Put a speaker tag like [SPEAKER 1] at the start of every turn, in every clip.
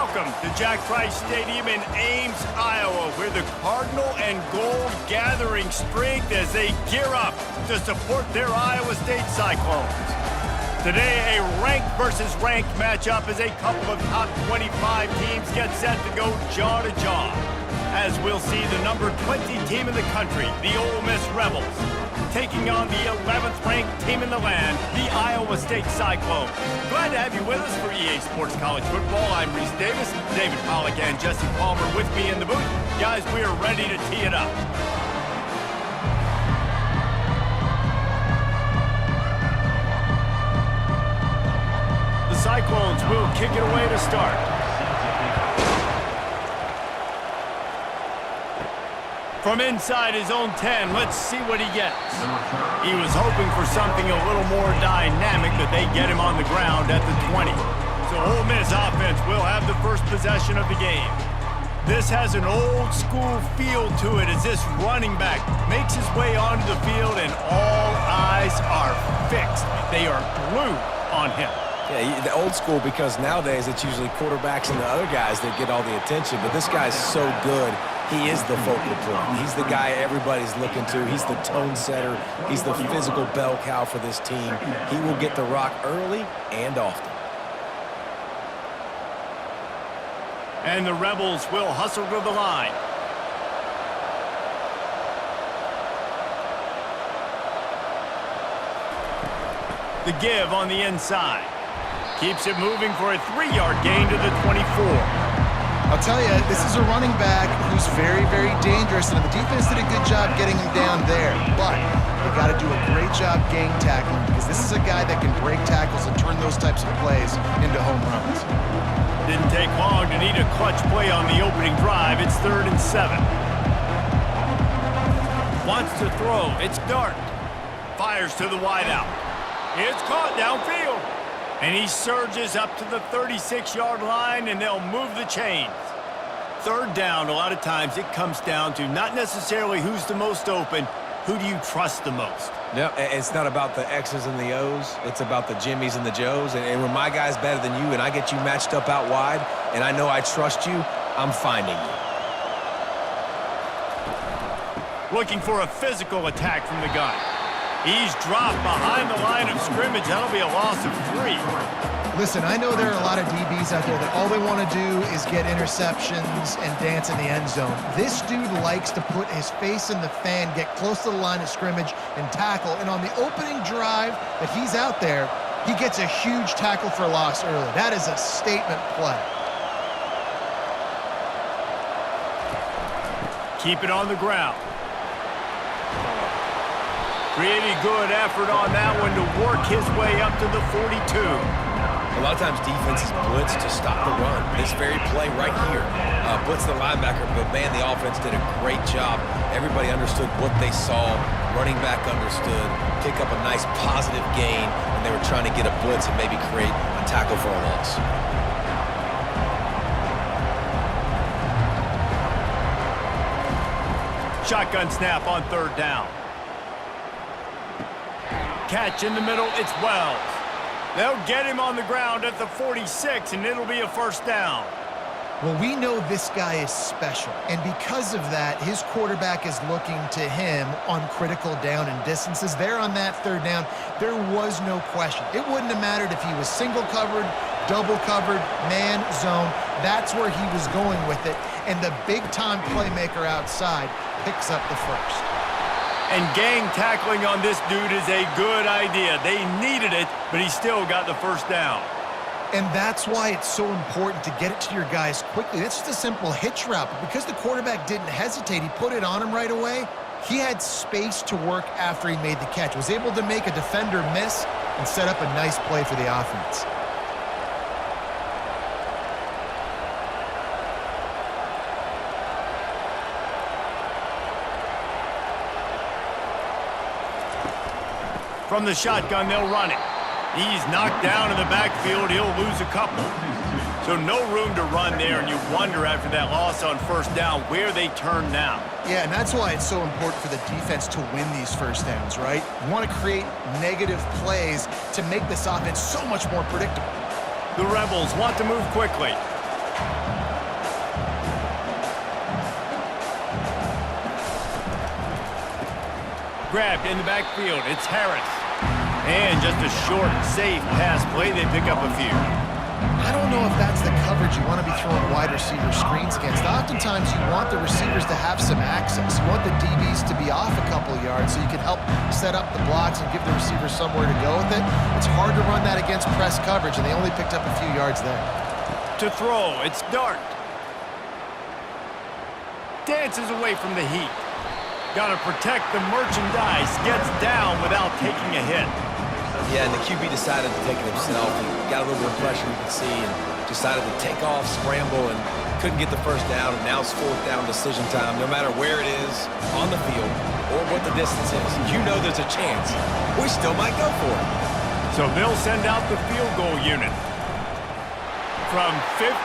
[SPEAKER 1] Welcome to Jack Trice Stadium in Ames, Iowa, where the Cardinal and Gold gathering strength as they gear up to support their Iowa State Cyclones. Today, a ranked versus ranked matchup as a couple of top 25 teams get set to go jaw to jaw. As we'll see the number 20 team in the country, the Ole Miss Rebels, taking on the 11th ranked team in the land, the Iowa State Cyclones. Glad to have you with us for EA Sports College Football. I'm Reese Davis, David Pollack and Jesse Palmer with me in the booth. Guys, we are ready to tee it up. The Cyclones will kick it away to start. From inside his own 10, let's see what he gets. He was hoping for something a little more dynamic, but they get him on the ground at the 20. So Ole Miss offense will have the first possession of the game. This has an old school feel to it as this running back makes his way onto the field and all eyes are fixed. They are glued on him.
[SPEAKER 2] Yeah, the old school, because nowadays it's usually quarterbacks and the other guys that get all the attention, but this guy's so good. He is the focal point. He's the guy everybody's looking to. He's the tone setter. He's the physical bell cow for this team. He will get the rock early and often.
[SPEAKER 1] And the Rebels will hustle to the line. The give on the inside. Keeps it moving for a 3-yard gain to the 24.
[SPEAKER 3] I'll tell you, this is a running back who's very, very dangerous, and the defense did a good job getting him down there. But they got to do a great job gang tackling, because this is a guy that can break tackles and turn those types of plays into home runs.
[SPEAKER 1] Didn't take long to need a clutch play on the opening drive. It's 3rd and 7. Wants to throw. It's Dart. Fires to the wideout. It's caught downfield. And he surges up to the 36-yard line, and they'll move the chains. 3rd down, a lot of times it comes down to not necessarily who's the most open, who do you trust the most?
[SPEAKER 2] No, it's not about the X's and the O's. It's about the Jimmys and the Joes. And when my guy's better than you and I get you matched up out wide, and I know I trust you, I'm finding you.
[SPEAKER 1] Looking for a physical attack from the gun. He's dropped behind the line of scrimmage. That'll be a loss of 3.
[SPEAKER 3] Listen, I know there are a lot of DBs out there that all they want to do is get interceptions and dance in the end zone. This dude likes to put his face in the fan, get close to the line of scrimmage, and tackle. And on the opening drive that he's out there, he gets a huge tackle for loss early. That is a statement play.
[SPEAKER 1] Keep it on the ground. Pretty good effort on that one to work his way up to the 42.
[SPEAKER 2] A lot of times defenses blitz to stop the run. This very play right here, blitz the linebacker, but man, the offense did a great job. Everybody understood what they saw. Running back understood. Pick up a nice positive gain, and they were trying to get a blitz and maybe create a tackle for a loss.
[SPEAKER 1] Shotgun snap on 3rd down. Catch in the middle, it's Wells. They'll get him on the ground at the 46, and it'll be a 1st down.
[SPEAKER 3] Well, we know this guy is special, and because of that, his quarterback is looking to him on critical down and distances. There on that 3rd down, there was no question. It wouldn't have mattered if he was single covered, double covered, man, zone. That's where he was going with it, and the big-time playmaker outside picks up the 1st.
[SPEAKER 1] And gang tackling on this dude is a good idea. They needed it, but he still got the 1st down.
[SPEAKER 3] And that's why it's so important to get it to your guys quickly. That's just a simple hitch route. But because the quarterback didn't hesitate, he put it on him right away. He had space to work after he made the catch. Was able to make a defender miss and set up a nice play for the offense.
[SPEAKER 1] From the shotgun, they'll run it. He's knocked down in the backfield. He'll lose a couple. So no room to run there, and you wonder after that loss on 1st down where they turn now.
[SPEAKER 3] Yeah, and that's why it's so important for the defense to win these 1st downs, right? You want to create negative plays to make this offense so much more predictable.
[SPEAKER 1] The Rebels want to move quickly. Grabbed in the backfield, it's Harris. And just a short, safe pass play, they pick up a few.
[SPEAKER 3] I don't know if that's the coverage you want to be throwing wide receiver screens against. Oftentimes you want the receivers to have some access. You want the DBs to be off a couple of yards so you can help set up the blocks and give the receivers somewhere to go with it. It's hard to run that against press coverage, and they only picked up a few yards there.
[SPEAKER 1] To throw, it's Dart. Dances away from the heat. Got to protect the merchandise. Gets down without taking a hit.
[SPEAKER 2] Yeah, and the QB decided to take it himself. He got a little bit of pressure, you can see, and decided to take off, scramble, and couldn't get the first down. And now it's fourth down decision time. No matter where it is on the field or what the distance is, you know there's a chance. We still might go for it.
[SPEAKER 1] So they'll send out the field goal unit. From 55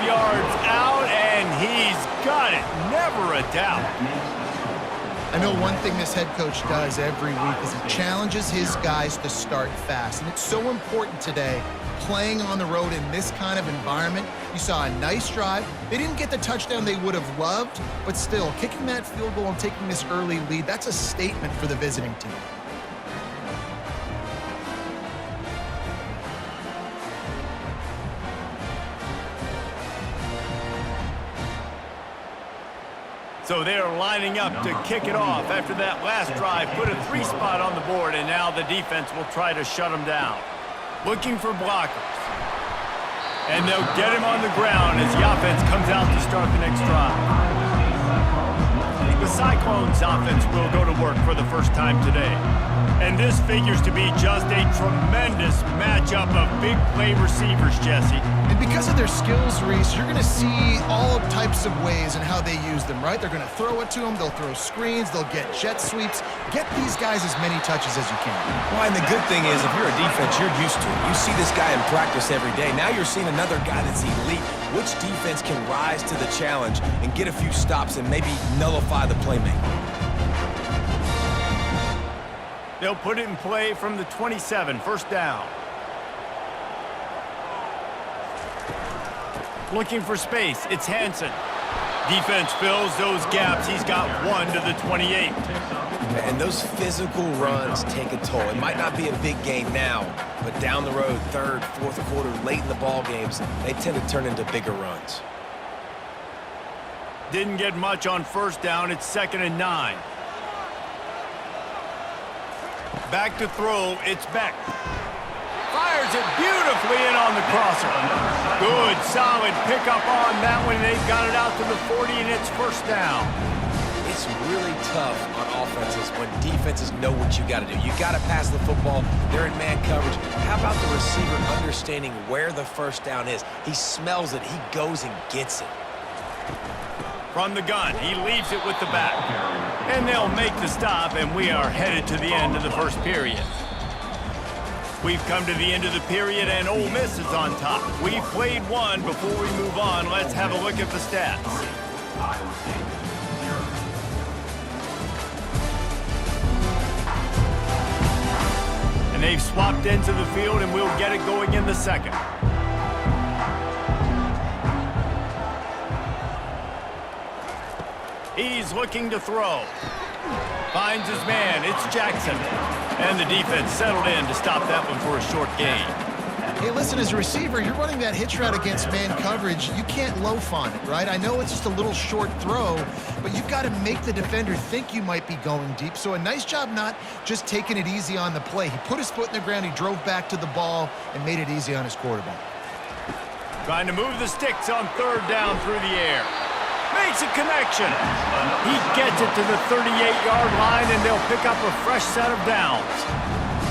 [SPEAKER 1] yards out, and he's got it. Never a doubt.
[SPEAKER 3] I know one thing this head coach does every week is he challenges his guys to start fast. And it's so important today, playing on the road in this kind of environment. You saw a nice drive. They didn't get the touchdown they would have loved, but still, kicking that field goal and taking this early lead, that's a statement for the visiting team.
[SPEAKER 1] So they're lining up to kick it off after that last drive. Put a 3-spot on the board, and now the defense will try to shut them down. Looking for blockers. And they'll get him on the ground as the offense comes out to start the next drive. The Cyclones offense will go to work for the first time today. And this figures to be just a tremendous matchup of big play receivers, Jesse.
[SPEAKER 3] And because of their skills, Reese, you're going to see all types of ways in how they use them, right? They're going to throw it to them. They'll throw screens. They'll get jet sweeps. Get these guys as many touches as you can.
[SPEAKER 2] Well, and the good thing is, if you're a defense, you're used to it. You see this guy in practice every day. Now you're seeing another guy that's elite. Which defense can rise to the challenge and get a few stops and maybe nullify the playmaker?
[SPEAKER 1] They'll put it in play from the 27, first down. Looking for space, it's Hansen. Defense fills those gaps. He's got one to the 28.
[SPEAKER 2] And those physical runs take a toll. It might not be a big gain now, but down the road, third, fourth quarter, late in the ball games, they tend to turn into bigger runs.
[SPEAKER 1] Didn't get much on first down. It's 2nd and 9. Back to throw, it's Beck. Fires it beautifully in on the crosser. Good, solid pickup on that one. They've got it out to the 40, and it's first down.
[SPEAKER 2] It's really tough on offenses when defenses know what you got to do. You got to pass the football. They're in man coverage. How about the receiver understanding where the first down is? He smells it. He goes and gets it.
[SPEAKER 1] From the gun, he leaves it with the back. And they'll make the stop, and we are headed to the end of the first period. We've come to the end of the period, and Ole Miss is on top. We've played one. Before we move on, let's have a look at the stats. And they've swapped into the field, and we'll get it going in the second. He's looking to throw. Finds his man. It's Jackson. And the defense settled in to stop that one for a short gain.
[SPEAKER 3] Hey, listen, as a receiver, you're running that hitch route against man coverage. You can't loaf on it, right? I know it's just a little short throw, but you've got to make the defender think you might be going deep. So a nice job not just taking it easy on the play. He put his foot in the ground, he drove back to the ball, and made it easy on his quarterback.
[SPEAKER 1] Trying to move the sticks on third down through the air. Makes a connection. He gets it to the 38-yard line, and they'll pick up a fresh set of downs.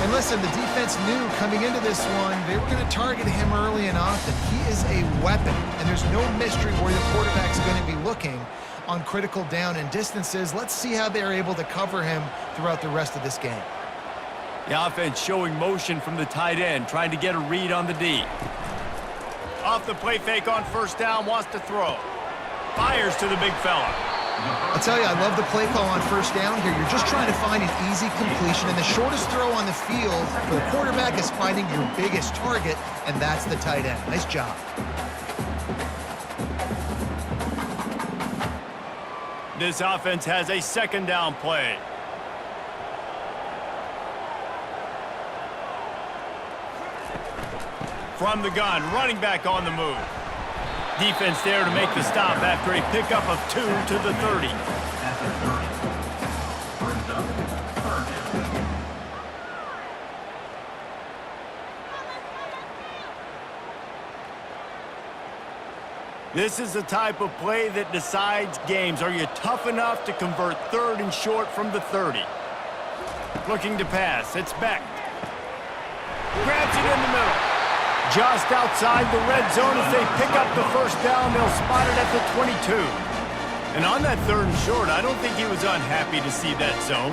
[SPEAKER 3] And listen, the defense knew coming into this one, they were going to target him early and often. He is a weapon, and there's no mystery where the quarterback's going to be looking on critical down and distances. Let's see how they're able to cover him throughout the rest of this game.
[SPEAKER 1] The offense showing motion from the tight end, trying to get a read on the D. Off the play fake on first down, wants to throw. Fires to the big fella.
[SPEAKER 3] I'll tell you, I love the play call on first down here. You're just trying to find an easy completion, and the shortest throw on the field for the quarterback is finding your biggest target, and that's the tight end. Nice job.
[SPEAKER 1] This offense has a second down play. From the gun, running back on the move. Defense there to make the stop after a pickup of 2 to the 30. This is the type of play that decides games. Are you tough enough to convert 3rd and short from the 30? Looking to pass. It's Beck. Grabs it in the middle. Just outside the red zone as they pick up the first down. They'll spot it at the 22. And on that 3rd and short, I don't think he was unhappy to see that zone.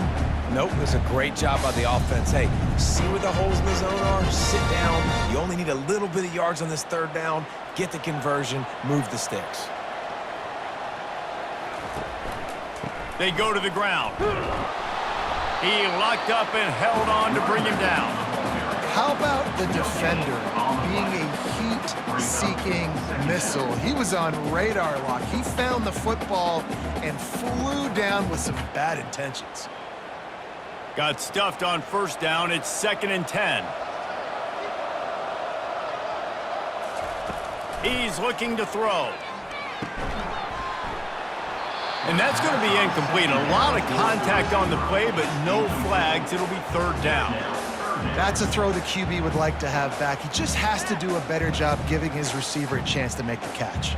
[SPEAKER 2] Nope, it was a great job by the offense. Hey, see where the holes in the zone are? Sit down. You only need a little bit of yards on this 3rd down. Get the conversion, move the sticks.
[SPEAKER 1] They go to the ground. He locked up and held on to bring him down.
[SPEAKER 3] How about the defender being a heat-seeking missile? He was on radar lock. He found the football and flew down with some bad intentions.
[SPEAKER 1] Got stuffed on first down. It's 2nd and 10. He's looking to throw. And that's going to be incomplete. A lot of contact on the play, but no flags. It'll be 3rd down.
[SPEAKER 3] That's a throw the QB would like to have back. He just has to do a better job giving his receiver a chance to make the catch.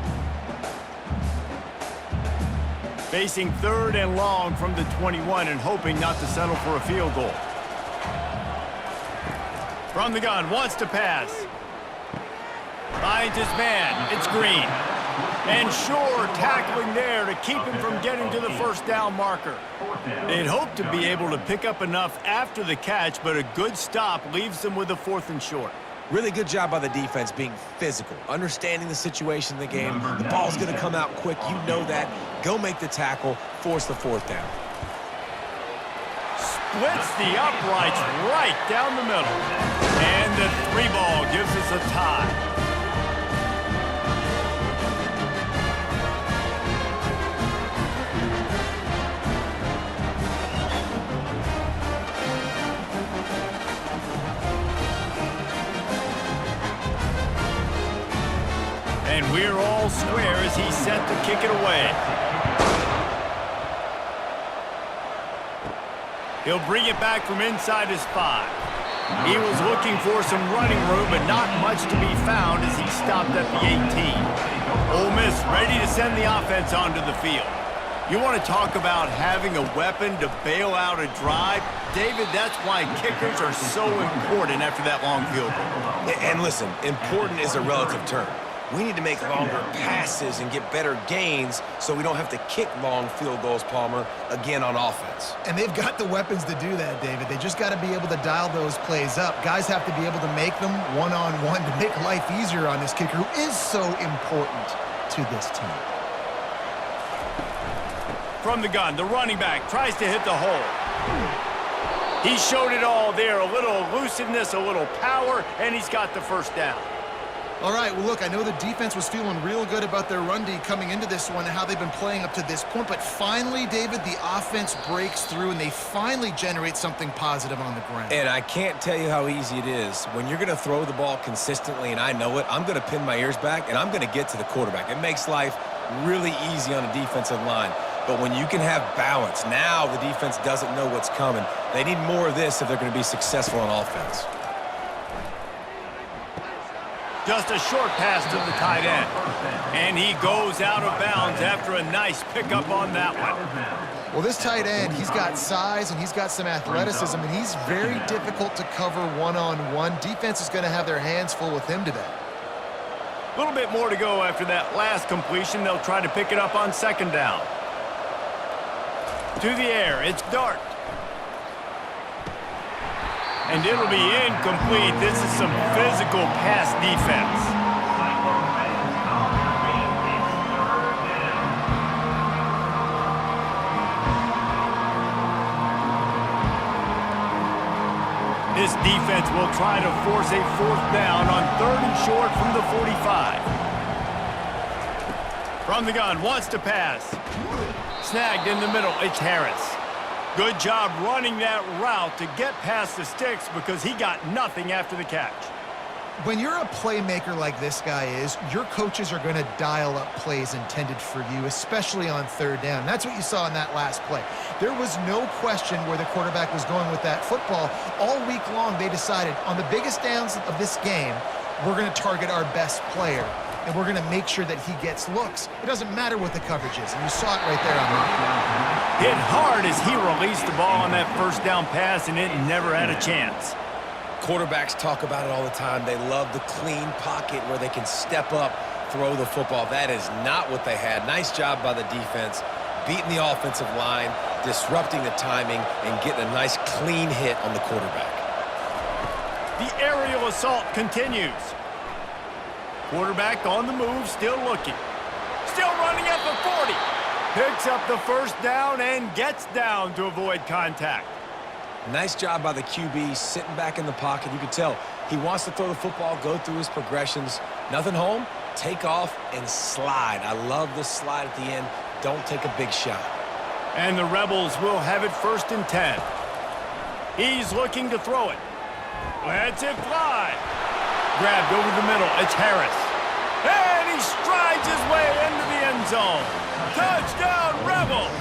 [SPEAKER 1] Facing 3rd and long from the 21 and hoping not to settle for a field goal. From the gun, wants to pass. Finds his man. It's Green. And Shore tackling there to keep him from getting to the first down marker. They'd hoped to be able to pick up enough after the catch, but a good stop leaves them with a 4th and short.
[SPEAKER 2] Really good job by the defense being physical, understanding the situation in the game. The ball's going to come out quick. You know that. Go make the tackle, force the 4th down.
[SPEAKER 1] Splits the uprights right down the middle. And the 3 ball gives us a tie. And we're all square as he's set to kick it away. He'll bring it back from inside his 5. He was looking for some running room, but not much to be found as he stopped at the 18. Ole Miss ready to send the offense onto the field. You want to talk about having a weapon to bail out a drive? David, that's why kickers are so important after that long field goal.
[SPEAKER 2] And listen, important is a relative term. We need to make longer passes and get better gains so we don't have to kick long field goals, Palmer, again on offense.
[SPEAKER 3] And they've got the weapons to do that, David. They just got to be able to dial those plays up. Guys have to be able to make them one-on-one to make life easier on this kicker who is so important to this team.
[SPEAKER 1] From the gun, the running back tries to hit the hole. He showed it all there, a little elusiveness, a little power, and he's got the first down.
[SPEAKER 3] All right, well, look, I know the defense was feeling real good about their run D coming into this one and how they've been playing up to this point, but finally, David, the offense breaks through and they finally generate something positive on the ground.
[SPEAKER 2] And I can't tell you how easy it is. When you're going to throw the ball consistently, and I know it, I'm going to pin my ears back, and I'm going to get to the quarterback. It makes life really easy on a defensive line. But when you can have balance, now the defense doesn't know what's coming. They need more of this if they're going to be successful on offense.
[SPEAKER 1] Just a short pass to the tight end. And he goes out of bounds after a nice pickup on that one.
[SPEAKER 3] Well, this tight end, he's got size and he's got some athleticism, and he's very difficult to cover one-on-one. Defense is going to have their hands full with him today.
[SPEAKER 1] A little bit more to go after that last completion. They'll try to pick it up on 2nd down. To the air, it's Dart. And it'll be incomplete. This is some physical pass defense. This defense will try to force a 4th down on 3rd and short from the 45. From the gun, wants to pass. snagged in the middle. It's Harris. Good job running that route to get past the sticks because he got nothing after the catch.
[SPEAKER 3] When you're a playmaker like this guy is, your coaches are going to dial up plays intended for you, especially on third down. That's what you saw in that last play. There was no question where the quarterback was going with that football. All week long, they decided on the biggest downs of this game, we're going to target our best player, and we're going to make sure that he gets looks. It doesn't matter what the coverage is, and you saw it right there on that.
[SPEAKER 1] Hit hard as he released the ball on that first down pass, and it never had a chance.
[SPEAKER 2] Quarterbacks talk about it all the time. They love the clean pocket where they can step up, throw the football. That is not what they had. Nice job by the defense, beating the offensive line, disrupting the timing, and getting a nice clean hit on the quarterback.
[SPEAKER 1] The aerial assault continues. Quarterback on the move, still looking. Still running at the 40. Picks up the first down and gets down to avoid contact.
[SPEAKER 2] Nice job by the QB, sitting back in the pocket. You can tell he wants to throw the football, go through his progressions. Nothing home, take off, and slide. I love the slide at the end. Don't take a big shot.
[SPEAKER 1] And the Rebels will have it 1st and 10. He's looking to throw it. Lets it fly. Grabbed over the middle. It's Harris. And he strides his way into the end zone. Touchdown, Rebels!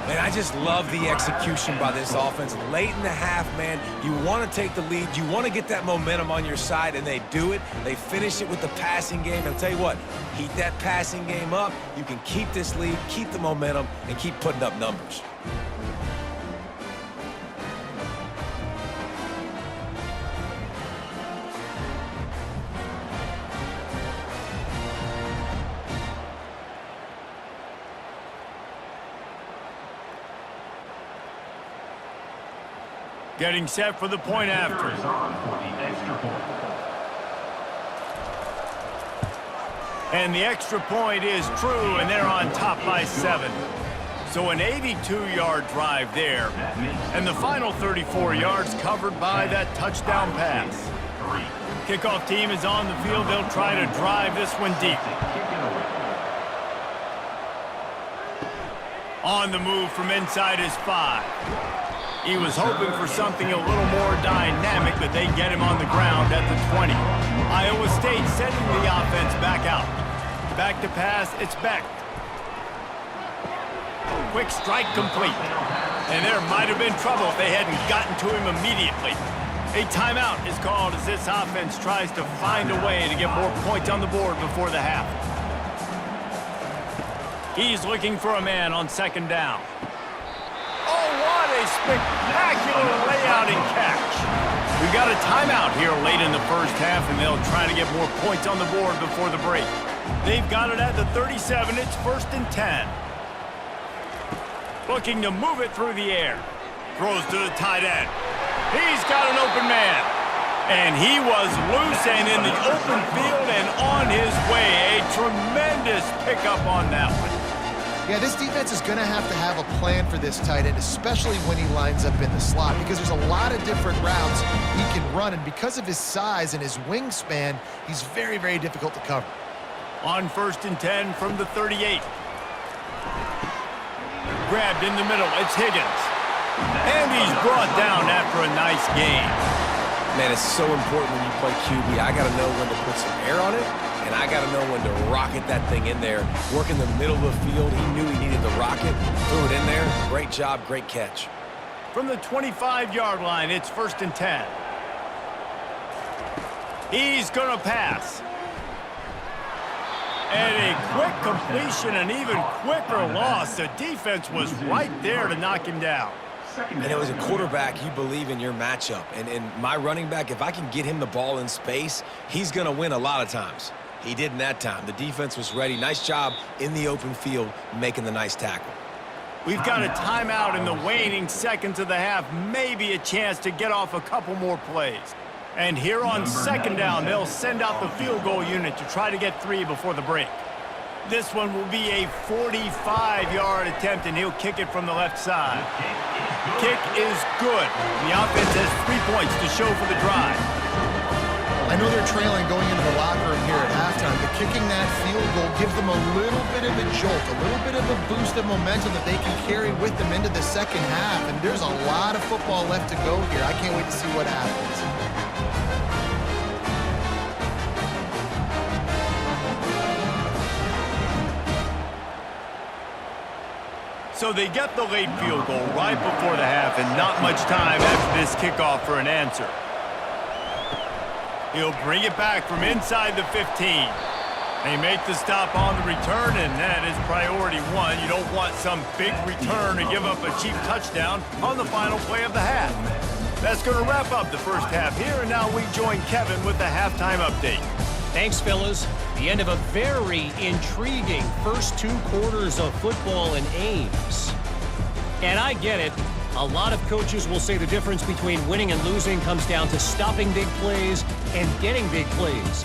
[SPEAKER 2] Man, I just love the execution by this offense. Late in the half, man, you want to take the lead. You want to get that momentum on your side, and they do it. They finish it with the passing game. And I'll tell you what, heat that passing game up. You can keep this lead, keep the momentum, and keep putting up numbers.
[SPEAKER 1] Getting set for the point after. And the extra point is true, and they're on top by 7. So an 82-yard drive there. And the final 34 yards covered by that touchdown pass. Kickoff team is on the field. They'll try to drive this one deep. On the move from inside his 5. He was hoping for something a little more dynamic, but they get him on the ground at the 20. Iowa State sending the offense back out. Back to pass, it's Beck. Quick strike complete. And there might have been trouble if they hadn't gotten to him immediately. A timeout is called as this offense tries to find a way to get more points on the board before the half. He's looking for a man on 2nd down. Oh, what a spectacular layout and catch. We've got a timeout here late in the first half, and they'll try to get more points on the board before the break. They've got it at the 37. It's 1st and 10. Looking to move it through the air. Throws to the tight end. He's got an open man. And he was loose and in the open field and on his way. A tremendous pickup on that one.
[SPEAKER 3] Yeah, this defense is going to have a plan for this tight end, especially when he lines up in the slot, because there's a lot of different routes he can run, and because of his size and his wingspan, he's very, very difficult to cover.
[SPEAKER 1] On 1st and 10 from the 38. Grabbed in the middle, it's Higgins. And he's brought down after a nice gain.
[SPEAKER 2] Man, it's so important when you play QB. I got to know when to put some air on it, and I got to know when to rocket that thing in there. Work in the middle of the field. He knew he needed the rocket. Threw it in there. Great job, great catch.
[SPEAKER 1] From the 25-yard line, it's 1st and 10. He's going to pass. And a quick completion, an even quicker loss. The defense was right there to knock him down.
[SPEAKER 2] And it was a quarterback, you believe in your matchup. And my running back, if I can get him the ball in space, he's going to win a lot of times. He did in that time. The defense was ready. Nice job in the open field making the nice tackle.
[SPEAKER 1] We've got a timeout in the waning seconds of the half. Maybe a chance to get off a couple more plays. And here on 2nd down, they'll send out the field goal unit to try to get 3 before the break. This one will be a 45-yard attempt, and he'll kick it from the left side. Kick is good. The offense has 3 points to show for the drive.
[SPEAKER 3] I know they're trailing going into the locker room here at halftime, but kicking that field goal gives them a little bit of a jolt, a little bit of a boost of momentum that they can carry with them into the second half. And there's a lot of football left to go here. I can't wait to see what happens.
[SPEAKER 1] So they get the late field goal right before the half and not much time after this kickoff for an answer. He'll bring it back from inside the 15. They make the stop on the return, and that is priority one. You don't want some big return to give up a cheap touchdown on the final play of the half. That's going to wrap up the first half here, and now we join Kevin with the halftime update.
[SPEAKER 4] Thanks, fellas. The end of a very intriguing first 2 quarters of football in Ames. And I get it. A lot of coaches will say the difference between winning and losing comes down to stopping big plays and getting big plays.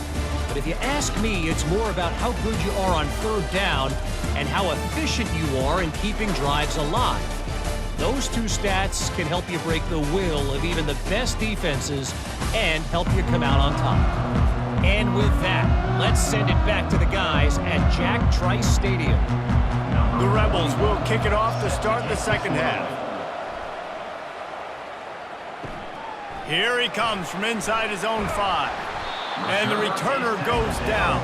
[SPEAKER 4] But if you ask me, it's more about how good you are on third down and how efficient you are in keeping drives alive. Those 2 stats can help you break the will of even the best defenses and help you come out on top. And with that, let's send it back to the guys at Jack Trice Stadium.
[SPEAKER 1] The Rebels will kick it off to start the second half. Here he comes from inside his own 5. And the returner goes down.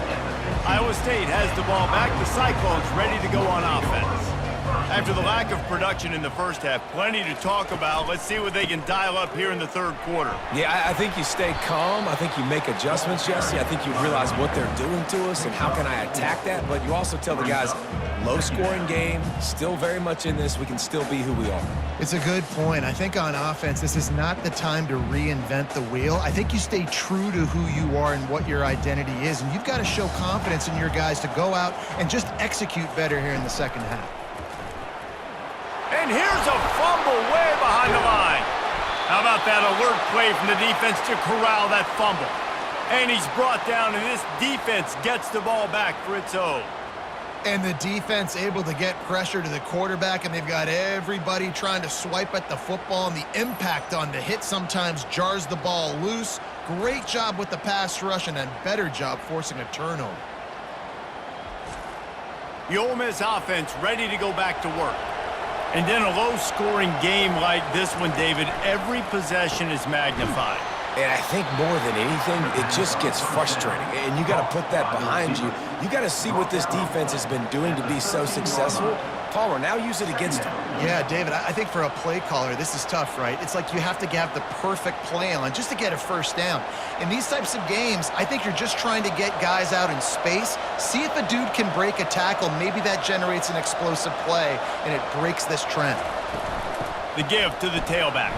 [SPEAKER 1] Iowa State has the ball back. The Cyclones ready to go on offense. After the lack of production in the first half, plenty to talk about. Let's see what they can dial up here in the third quarter.
[SPEAKER 2] Yeah, I think you stay calm. I think you make adjustments, Jesse. I think you realize what they're doing to us and how can I attack that. But you also tell the guys, low-scoring game, still very much in this. We can still be who we are.
[SPEAKER 3] It's a good point. I think on offense, this is not the time to reinvent the wheel. I think you stay true to who you are and what your identity is. And you've got to show confidence in your guys to go out and just execute better here in the second half.
[SPEAKER 1] And here's a fumble way behind the line. How about that alert play from the defense to corral that fumble? And he's brought down, and this defense gets the ball back for its own.
[SPEAKER 3] And the defense able to get pressure to the quarterback, and they've got everybody trying to swipe at the football, and the impact on the hit sometimes jars the ball loose. Great job with the pass rush, and a better job forcing a turnover.
[SPEAKER 1] The Ole Miss offense ready to go back to work. And in a low-scoring game like this one, David, every possession is magnified.
[SPEAKER 2] And I think more than anything, it just gets frustrating. And you got to put that behind you. You got to see what this defense has been doing to be so successful. Palmer, now use it against him.
[SPEAKER 3] Yeah, David, I think for a play caller, this is tough, right? It's like you have to have the perfect play on just to get a first down. In these types of games, I think you're just trying to get guys out in space, see if a dude can break a tackle. Maybe that generates an explosive play, and it breaks this trend.
[SPEAKER 1] The give to the tailback.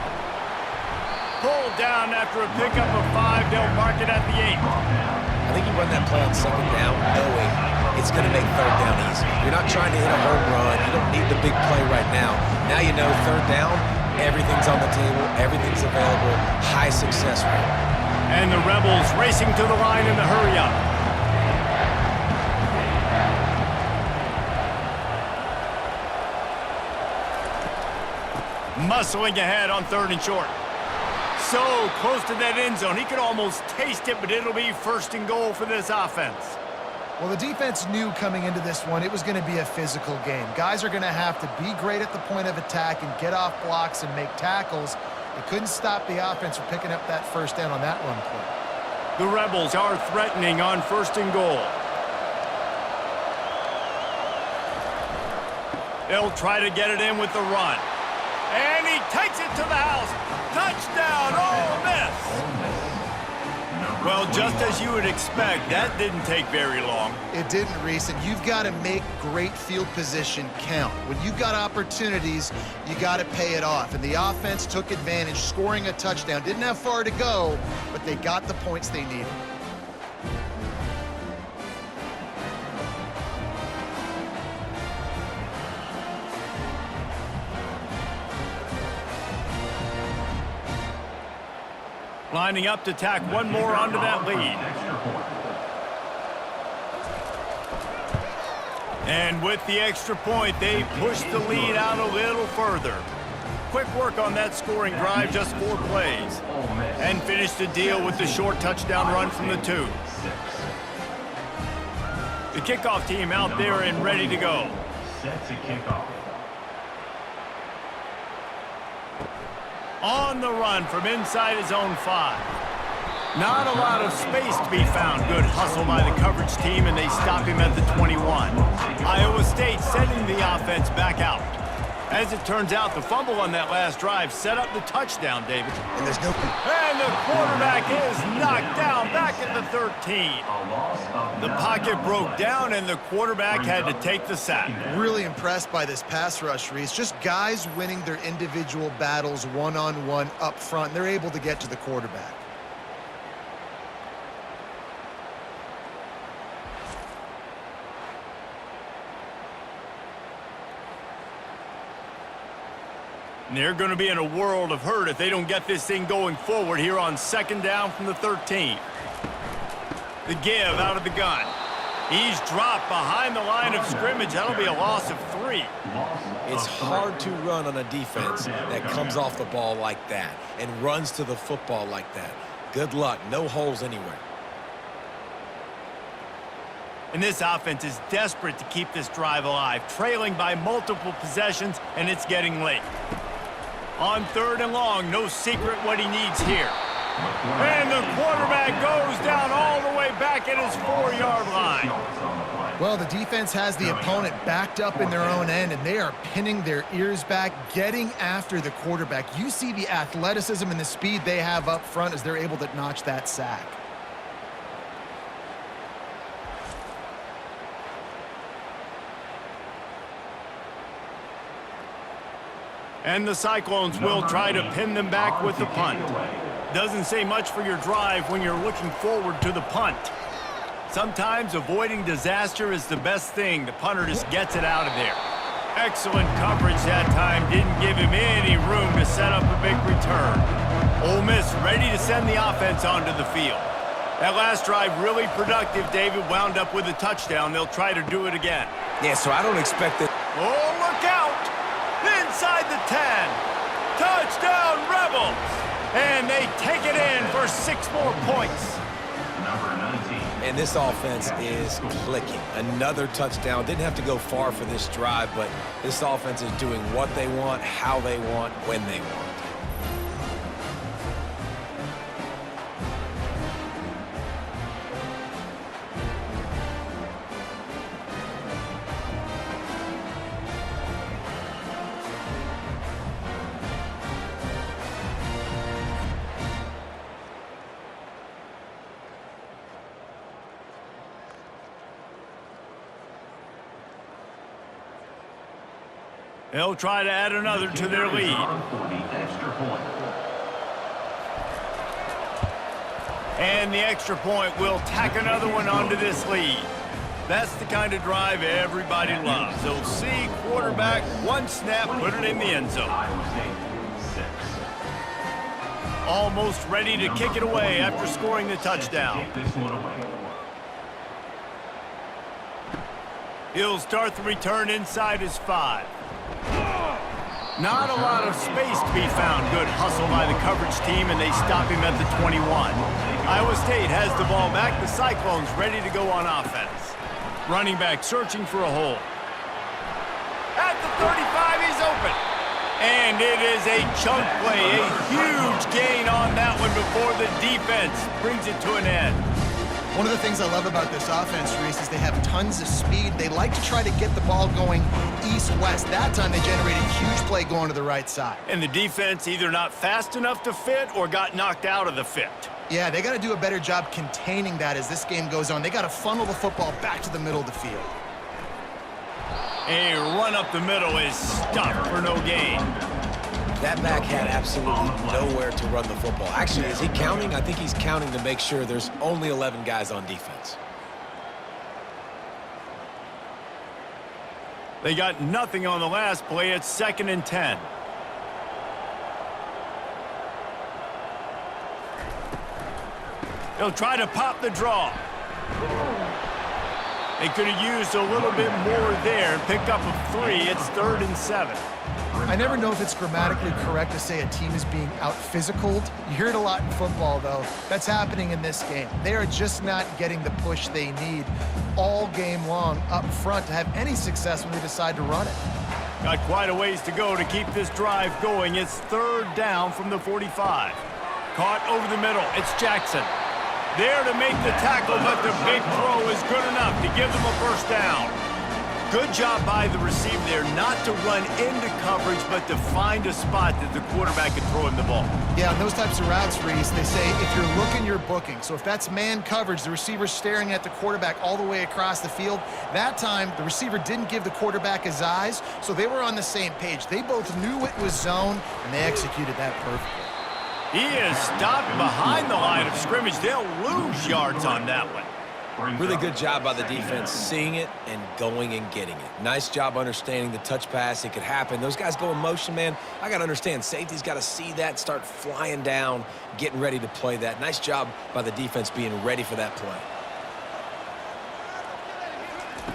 [SPEAKER 1] Pulled down after a pickup of 5. They'll mark it at the 8.
[SPEAKER 2] I think you run that play on second down knowing it's going to make third down easy. You're not trying to hit a home run. You don't need the big play right now. Now you know third down, everything's on the table, everything's available, high success rate.
[SPEAKER 1] And the Rebels racing to the line in the hurry up. Muscling ahead on 3rd and short. So close to that end zone. He could almost taste it, but it'll be 1st and goal for this offense.
[SPEAKER 3] Well, the defense knew coming into this one it was going to be a physical game. Guys are going to have to be great at the point of attack and get off blocks and make tackles. They couldn't stop the offense from picking up that first down on that run play.
[SPEAKER 1] The Rebels are threatening on 1st and goal. They'll try to get it in with the run. And he takes it to the house. Touchdown, Ole Miss! Well, just as you would expect, that didn't take very long.
[SPEAKER 3] It didn't, Reese, and you've got to make great field position count. When you've got opportunities, you got to pay it off. And the offense took advantage, scoring a touchdown. Didn't have far to go, but they got the points they needed.
[SPEAKER 1] Lining up to tack one more onto that lead. And with the extra point, they push the lead out a little further. Quick work on that scoring drive, just 4 plays. And finish finish the deal with the short touchdown run from the 2. The kickoff team out there and ready to go.
[SPEAKER 5] Set to kick off.
[SPEAKER 1] On the run from inside his own 5. Not a lot of space to be found. Good hustle by the coverage team, and they stop him at the 21. Iowa State sending the offense back out. As it turns out, the fumble on that last drive set up the touchdown, David.
[SPEAKER 3] And there's no...
[SPEAKER 1] And the quarterback is knocked down back at the 13. The pocket broke down, and the quarterback had to take the sack.
[SPEAKER 3] Really impressed by this pass rush, Reese. Just guys winning their individual battles one-on-one up front. They're able to get to the quarterback.
[SPEAKER 1] And they're going to be in a world of hurt if they don't get this thing going forward here on 2nd down from the 13. The give out of the gun. He's dropped behind the line of scrimmage. That'll be a loss of 3.
[SPEAKER 2] It's hard to run on a defense that comes off the ball like that and runs to the football like that. Good luck. No holes anywhere.
[SPEAKER 1] And this offense is desperate to keep this drive alive, trailing by multiple possessions, and it's getting late. On 3rd and long, no secret what he needs here. And the quarterback goes down all the way back at his 4-yard line.
[SPEAKER 3] Well, the defense has the opponent backed up in their own end, and they are pinning their ears back, getting after the quarterback. You see the athleticism and the speed they have up front as they're able to notch that sack.
[SPEAKER 1] And the Cyclones will try to pin them back with the punt. Doesn't say much for your drive when you're looking forward to the punt. Sometimes avoiding disaster is the best thing. The punter just gets it out of there. Excellent coverage that time. Didn't give him any room to set up a big return. Ole Miss ready to send the offense onto the field. That last drive really productive. David wound up with a touchdown. They'll try to do it again.
[SPEAKER 2] Yeah, so I don't expect that.
[SPEAKER 1] Oh, look out! Inside the 10. Touchdown, Rebels! And they take it in for 6 more points.
[SPEAKER 5] Number 19.
[SPEAKER 2] And this offense is clicking. Another touchdown. Didn't have to go far for this drive, but this offense is doing what they want, how they want, when they want.
[SPEAKER 1] They'll try to add another to their lead. And the extra point will tack another one onto this lead. That's the kind of drive everybody loves. They'll see quarterback, one snap, put it in the end zone. Almost ready to kick it away after scoring the touchdown. He'll start the return inside his 5. Not a lot of space to be found. Good hustle by the coverage team, and they stop him at the 21. Iowa State has the ball back. The Cyclones ready to go on offense. Running back searching for a hole. At the 35, he's open. And it is a chunk play, a huge gain on that one before the defense brings it to an end.
[SPEAKER 3] One of the things I love about this offense, Reese, is they have tons of speed. They like to try to get the ball going east-west. That time they generated a huge play going to the right side.
[SPEAKER 1] And the defense either not fast enough to fit or got knocked out of the fit.
[SPEAKER 3] Yeah, they got to do a better job containing that as this game goes on. They got to funnel the football back to the middle of the field.
[SPEAKER 1] A run up the middle is stuffed for no gain.
[SPEAKER 2] That back had absolutely nowhere to run the football. Actually, is he counting? I think he's counting to make sure there's only 11 guys on defense.
[SPEAKER 1] They got nothing on the last play. It's 2nd and 10. He'll try to pop the draw. They could have used a little bit more there and picked up a 3. It's 3rd and 7.
[SPEAKER 3] I never know if it's grammatically correct to say a team is being out-physicaled. You hear it a lot in football, though. That's happening in this game. They are just not getting the push they need all game long up front to have any success when they decide to run it.
[SPEAKER 1] Got quite a ways to go to keep this drive going. It's third down from the 45. Caught over the middle. It's Jackson. There to make the tackle, but the big throw is good enough to give them a first down. Good job by the receiver there not to run into coverage, but to find a spot that the quarterback can throw him the ball.
[SPEAKER 3] Yeah, and those types of routes, Reese, they say if you're looking, you're booking. So if that's man coverage, the receiver's staring at the quarterback all the way across the field. That time, the receiver didn't give the quarterback his eyes, so they were on the same page. They both knew it was zone, and they executed that perfectly.
[SPEAKER 1] He is stopped behind the line of scrimmage. They'll lose yards on that one.
[SPEAKER 2] Really good job by the defense seeing it and going and getting it. Nice job understanding the touch pass. It could happen. Those guys go in motion, man. I got to understand. Safety's got to see that, start flying down, getting ready to play that. Nice job by the defense being ready for that play.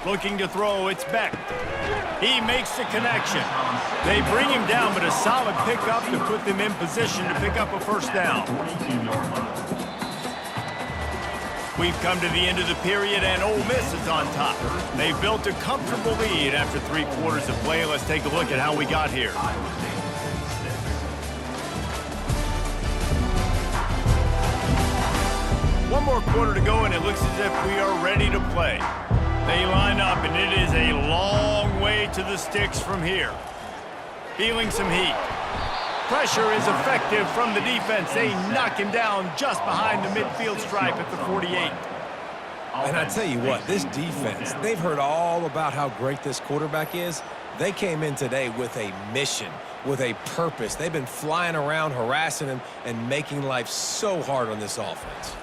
[SPEAKER 1] Looking to throw, it's Beck. He makes the connection. They bring him down, but a solid pickup to put them in position to pick up a first down. We've come to the end of the period, and Ole Miss is on top. They've built a comfortable lead after 3 quarters of play. Let's take a look at how we got here. One more quarter to go, and it looks as if we are ready to play. They line up, and it is a long way to the sticks from here. Feeling some heat. Pressure is effective from the defense. They knock him down just behind the midfield stripe at the 48.
[SPEAKER 2] And I tell you what, this defense, they've heard all about how great this quarterback is. They came in today with a mission, with a purpose. They've been flying around, harassing him, and making life so hard on this offense.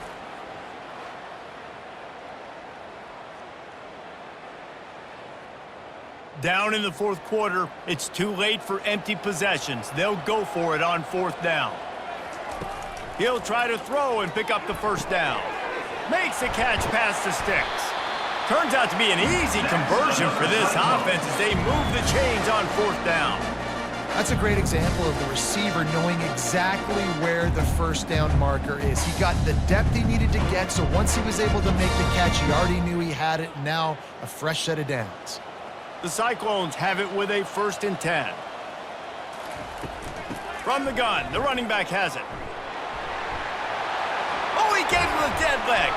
[SPEAKER 1] Down in the 4th quarter, it's too late for empty possessions. They'll go for it on 4th down. He'll try to throw and pick up the first down. Makes the catch past the sticks. Turns out to be an easy conversion for this offense as they move the chains on 4th down.
[SPEAKER 3] That's a great example of the receiver knowing exactly where the first down marker is. He got the depth he needed to get, so once he was able to make the catch, he already knew he had it. Now, a fresh set of downs.
[SPEAKER 1] The Cyclones have it with a 1st and 10. From the gun, the running back has it. Oh, he gave him a dead leg.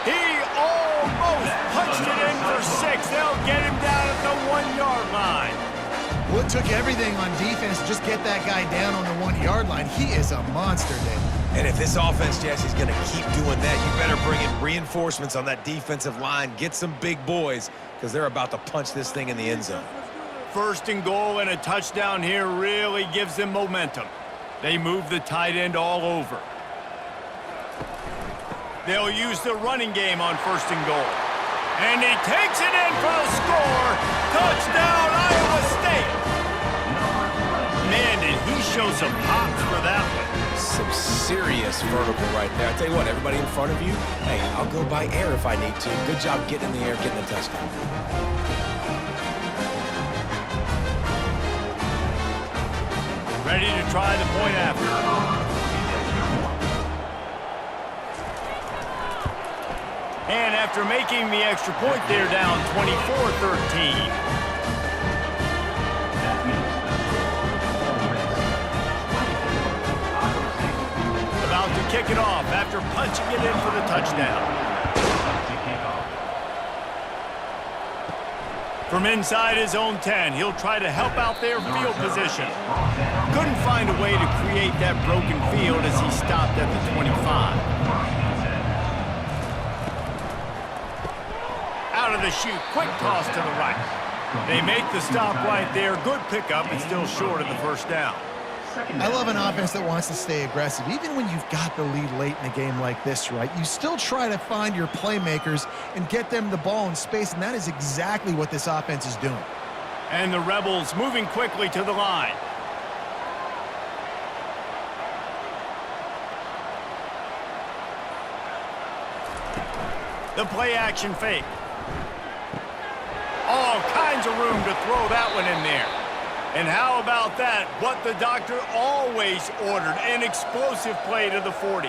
[SPEAKER 1] He almost punched it in for 6. They'll get him down at the 1-yard line.
[SPEAKER 3] Well, it took everything on defense to just get that guy down on the 1-yard line. He is a monster, Dave.
[SPEAKER 2] And if this offense, Jesse, is going to keep doing that, you better bring in reinforcements on that defensive line. Get some big boys, because they're about to punch this thing in the end zone.
[SPEAKER 1] 1st and goal, and a touchdown here really gives them momentum. They move the tight end all over. They'll use the running game on 1st and goal. And he takes it in for the score. Touchdown, Iowa State. Man, did he show some pops for that one.
[SPEAKER 2] Some serious vertical right there. I tell you what, everybody in front of you, hey, I'll go by air if I need to. Good job getting in the air, getting the touchdown.
[SPEAKER 1] Ready to try the point after. And after making the extra point, they're down 24-13. About to kick it off after punching it in for the touchdown. From inside his own 10, he'll try to help out their field position. Couldn't find a way to create that broken field as he stopped at the 25. Out of the chute, quick toss to the right. They make the stop right there. Good pickup, but still short of the first down.
[SPEAKER 3] I love an offense that wants to stay aggressive. Even when you've got the lead late in a game like this, right, you still try to find your playmakers and get them the ball in space, and that is exactly what this offense is doing.
[SPEAKER 1] And the Rebels moving quickly to the line. The play action fake. All kinds of room to throw that one in there. And how about that? What the doctor always ordered, an explosive play to the 40.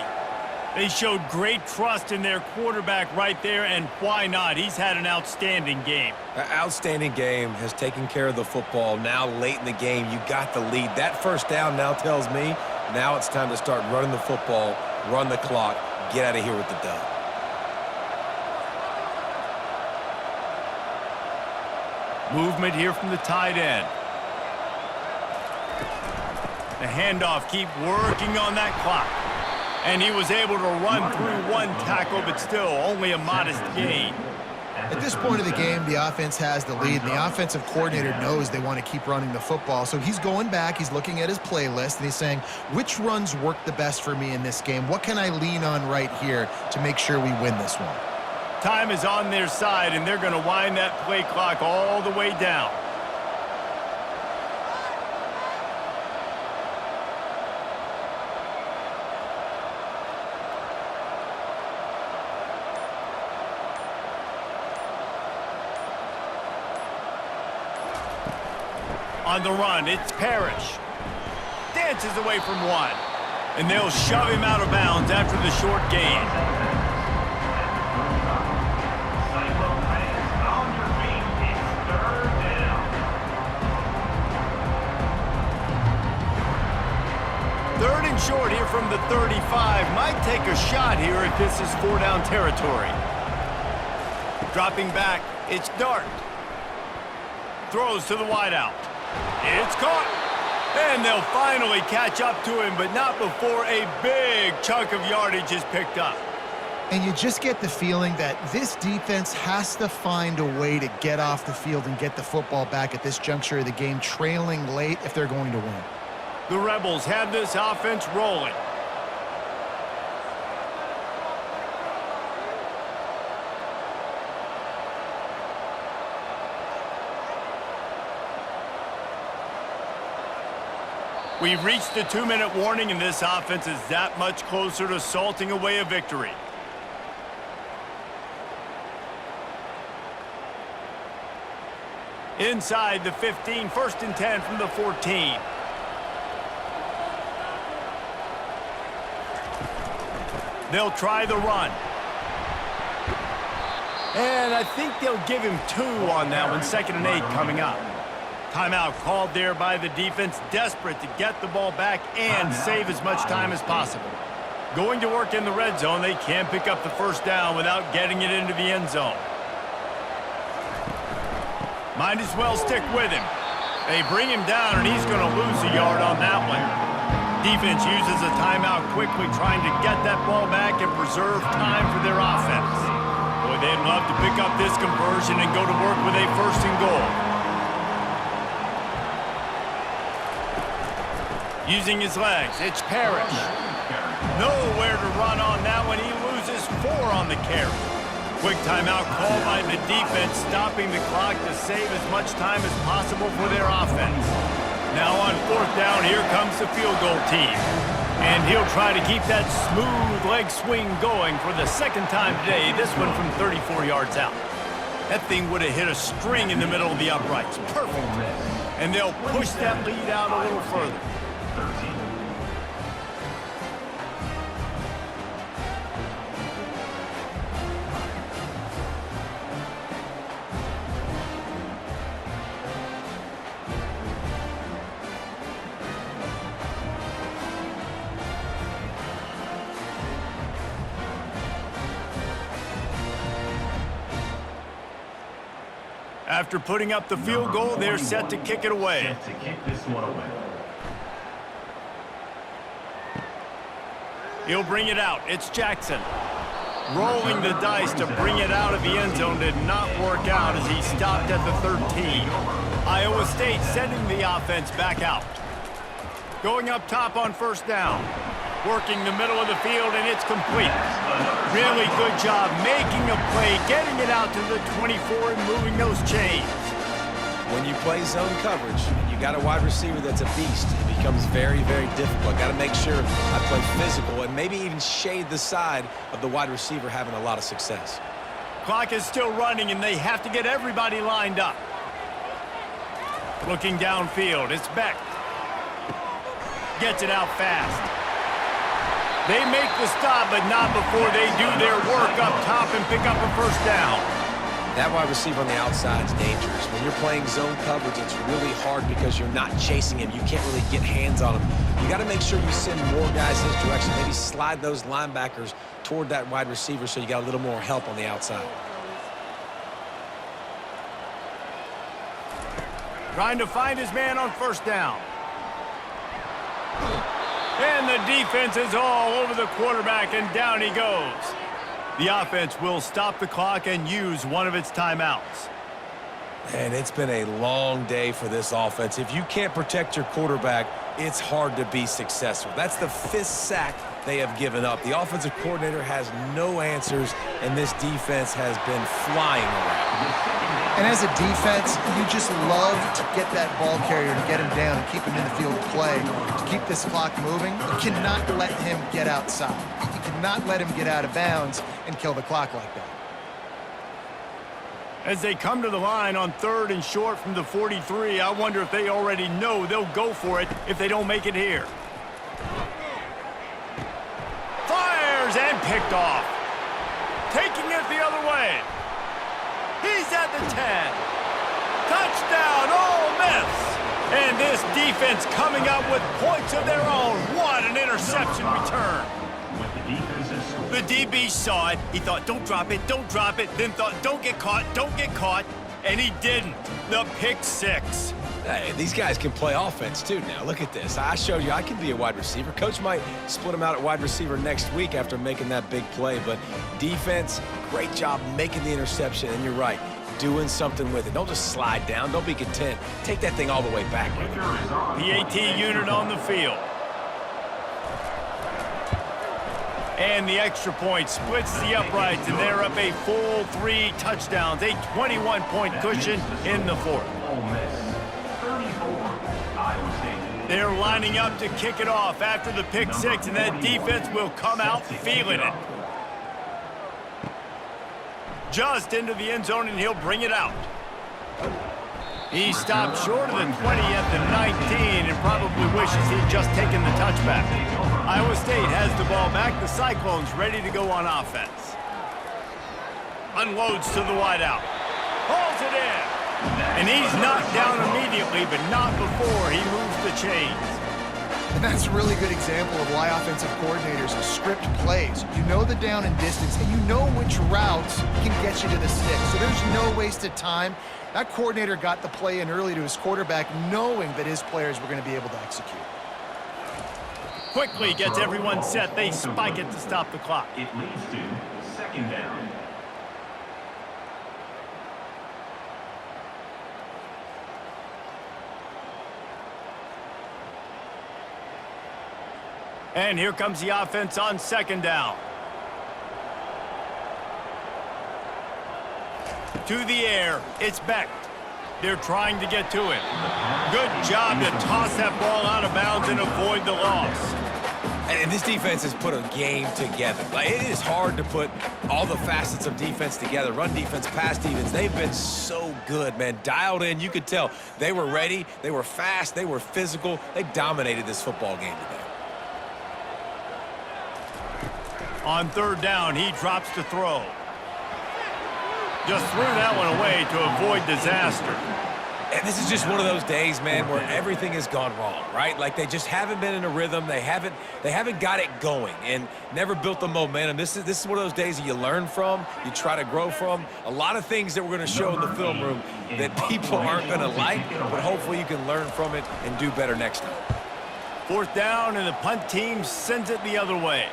[SPEAKER 1] They showed great trust in their quarterback right there, and why not? He's had an outstanding game.
[SPEAKER 2] An outstanding game, has taken care of the football. Now late in the game, you got the lead. That first down now tells me now it's time to start running the football, run the clock, get out of here with the dub.
[SPEAKER 1] Movement here from the tight end. The handoff, keep working on that clock. And he was able to run through one tackle, but still only a modest gain.
[SPEAKER 3] At this point of the game, the offense has the lead, and the offensive coordinator knows they want to keep running the football. So he's going back, he's looking at his playlist, and he's saying, which runs work the best for me in this game? What can I lean on right here to make sure we win this one?
[SPEAKER 1] Time is on their side, and they're going to wind that play clock all the way down. On the run, it's Parrish. Dances away from one. And they'll shove him out of bounds after the short gain.
[SPEAKER 5] On your feet, it's third down.
[SPEAKER 1] Third and short here from the 35. Might take a shot here if this is 4-down territory. Dropping back, it's Dart. Throws to the wideout. It's caught. And they'll finally catch up to him, but not before a big chunk of yardage is picked up.
[SPEAKER 3] And you just get the feeling that this defense has to find a way to get off the field and get the football back at this juncture of the game, trailing late if they're going to win.
[SPEAKER 1] The Rebels have this offense rolling. We've reached the 2-minute warning, and this offense is that much closer to salting away a victory. Inside the 15, 1st and 10 from the 14. They'll try the run. And I think they'll give him 2 on that one, 2nd and 8 coming up. Timeout called there by the defense, desperate to get the ball back and save as much time as possible. Going to work in the red zone, they can't pick up the first down without getting it into the end zone. Might as well stick with him. They bring him down, and he's going to lose a yard on that one. Defense uses a timeout quickly, trying to get that ball back and preserve time for their offense. Boy, they'd love to pick up this conversion and go to work with a 1st and goal. Using his legs, it's Parrish. Nowhere to run on that one. He loses 4 on the carry. Quick timeout called by the defense, stopping the clock to save as much time as possible for their offense. Now on 4th down, here comes the field goal team. And he'll try to keep that smooth leg swing going for the 2nd time today, this one from 34 yards out. That thing would have hit a string in the middle of the uprights. Perfect. And they'll push that lead out a little further.
[SPEAKER 5] 13.
[SPEAKER 1] After putting up the field goal, they're set to kick it away.
[SPEAKER 5] Set to kick this one away.
[SPEAKER 1] He'll bring it out. It's Jackson. Rolling the dice to bring it out of the end zone did not work out as he stopped at the 13. Iowa State sending the offense back out. Going up top on 1st down. Working the middle of the field, and it's complete. Really good job making a play, getting it out to the 24 and moving those chains.
[SPEAKER 2] When you play zone coverage and you got a wide receiver that's a beast, it becomes very, very difficult. Got to make sure I play physical and maybe even shade the side of the wide receiver having a lot of success.
[SPEAKER 1] Clock is still running, and they have to get everybody lined up. Looking downfield, it's Beck. Gets it out fast. They make the stop, but not before they do their work up top and pick up a first down.
[SPEAKER 2] That wide receiver on the outside is dangerous. When you're playing zone coverage, it's really hard because you're not chasing him. You can't really get hands on him. You got to make sure you send more guys his direction. Maybe slide those linebackers toward that wide receiver so you got a little more help on the outside.
[SPEAKER 1] Trying to find his man on first down. And the defense is all over the quarterback, and down he goes. The offense will stop the clock and use one of its timeouts.
[SPEAKER 2] And it's been a long day for this offense. If you can't protect your quarterback, it's hard to be successful. That's the 5th sack they have given up. The offensive coordinator has no answers, and this defense has been flying around.
[SPEAKER 3] And as a defense, you just love to get that ball carrier and get him down and keep him in the field of play. To keep this clock moving, you cannot let him get outside. You cannot let him get out of bounds and kill the clock like that.
[SPEAKER 1] As they come to the line on 3rd and short from the 43, I wonder if they already know they'll go for it if they don't make it here. Fires and picked off. Taking it the other way. He's at the 10. Touchdown, Ole Miss. And this defense coming up with points of their own. What an interception return. The DB saw it. He thought, don't drop it, then thought, don't get caught, and he didn't. The pick 6.
[SPEAKER 2] Hey, these guys can play offense too now. Look at this. I showed you I can be a wide receiver. Coach might split them out at wide receiver next week after making that big play, but defense, great job making the interception, and you're right, doing something with it. Don't just slide down. Don't be content. Take that thing all the way back.
[SPEAKER 1] PAT unit on the field. And the extra point splits the uprights, and they're up a full 3 touchdowns, a 21-point cushion in the 4th. They're lining up to kick it off after the pick 6, and that defense will come out feeling it. Just into the end zone, and he'll bring it out. He stopped short of the 20 at the 19 and probably wishes he'd just taken the touchback. Iowa State has the ball back. The Cyclones ready to go on offense. Unloads to the wideout. Hauls it in. And he's knocked down immediately, but not before he moves the chains.
[SPEAKER 3] And that's a really good example of why offensive coordinators script plays. You know the down and distance, and you know which routes can get you to the stick. So there's no wasted time. That coordinator got the play in early to his quarterback, knowing that his players were going to be able to execute.
[SPEAKER 1] Quickly gets everyone set. They spike it to stop the clock.
[SPEAKER 5] It leads to 2nd down.
[SPEAKER 1] And here comes the offense on 2nd down. To the air, it's Beck. They're trying to get to it. Good job to toss that ball out of bounds and avoid the loss.
[SPEAKER 2] And this defense has put a game together. Like, it is hard to put all the facets of defense together. Run defense, pass defense. They've been so good, man. Dialed in. You could tell they were ready. They were fast. They were physical. They dominated this football game today.
[SPEAKER 1] On 3rd down, he drops to throw. Just threw that one away to avoid disaster.
[SPEAKER 2] And this is just one of those days, man, where everything has gone wrong, right? Like, they just haven't been in a rhythm. They haven't got it going and never built the momentum. This is one of those days that you learn from, you try to grow from. A lot of things that we're going to show in the film room that people aren't going to like, but hopefully you can learn from it and do better next time.
[SPEAKER 1] 4th down, and the punt team sends it the other way.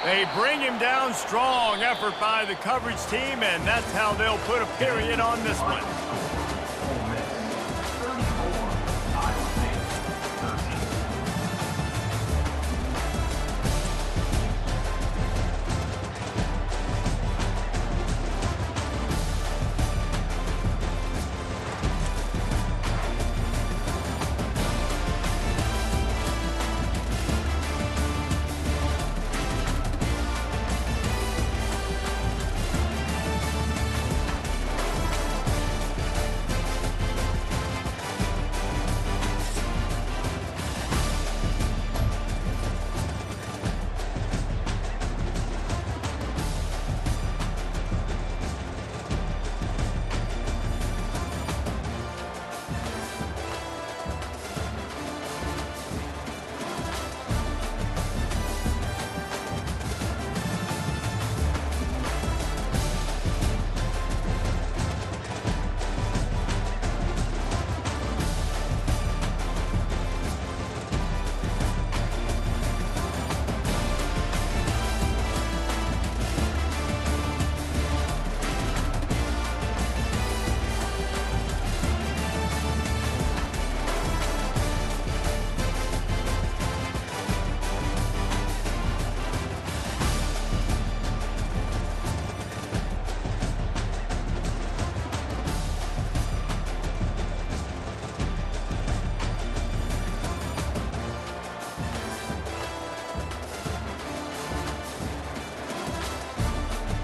[SPEAKER 1] They bring him down. Strong effort by the coverage team, and that's how they'll put a period on this one.